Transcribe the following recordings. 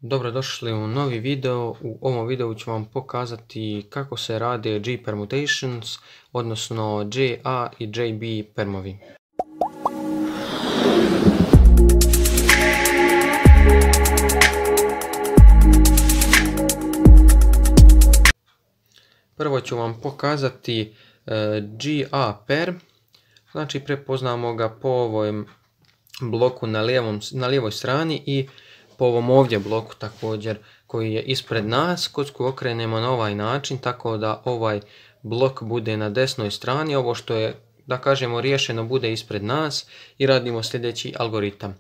Dobrodošli u novi video. U ovom videu ću vam pokazati kako se rade G permutations, odnosno JA i JB permovi. Prvo ću vam pokazati GA perm, znači prepoznamo ga po ovom bloku na lijevoj strani i po ovom ovdje bloku također koji je ispred nas. Kocku okrenemo na ovaj način tako da ovaj blok bude na desnoj strani, ovo što je, da kažemo, riješeno bude ispred nas i radimo sljedeći algoritam.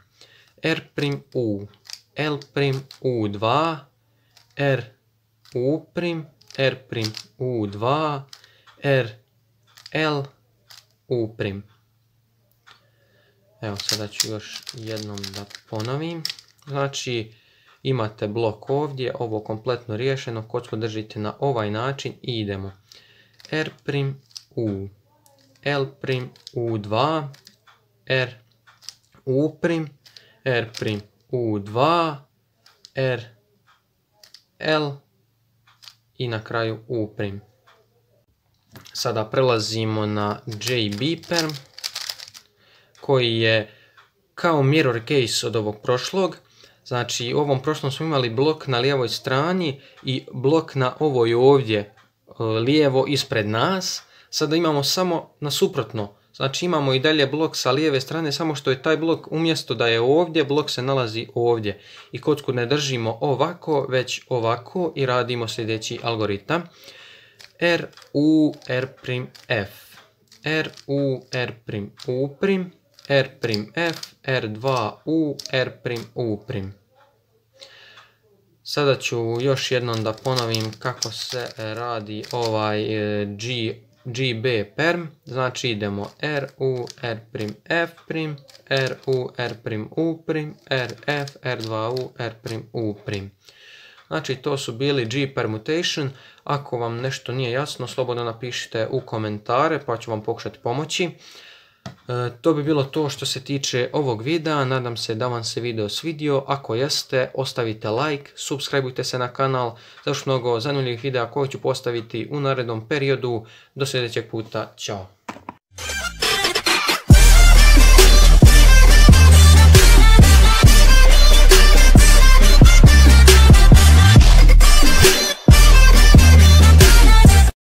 R'U, L'U2, R'U', R'U2, R'U'. Evo, sada ću još jednom da ponovim. Znači, imate blok ovdje, ovo kompletno riješeno, kocku držite na ovaj način i idemo. R'U, L'U2, R'U', R'U2, R'L i na kraju U'. Sada prelazimo na JB perm, koji je kao mirror case od ovog prošlog. Znači, u ovom prošlom smo imali blok na lijevoj strani i blok na ovoj ovdje lijevo ispred nas. Sada imamo samo na suprotno. Znači, imamo i dalje blok sa lijeve strane, samo što je taj blok umjesto da je ovdje, blok se nalazi ovdje. I kocku ne držimo ovako, već ovako i radimo sljedeći algoritam. R'U, R'F, R'U, R'U', R'F, R2U, R'U'. Sada ću još jednom da ponovim kako se radi ovaj GB perm. Znači idemo R'U, R'F', R'U, R'U', R'F, R2U, R'U'. Znači, to su bili G permutation. Ako vam nešto nije jasno, slobodno napišite u komentare pa ću vam pokušati pomoći. To bi bilo to što se tiče ovog videa. Nadam se da vam se video svidio. Ako jeste, ostavite like, subscribeujte se na kanal za još mnogo zanimljivih videa koje ću postaviti u narednom periodu. Do sljedećeg puta, ćao!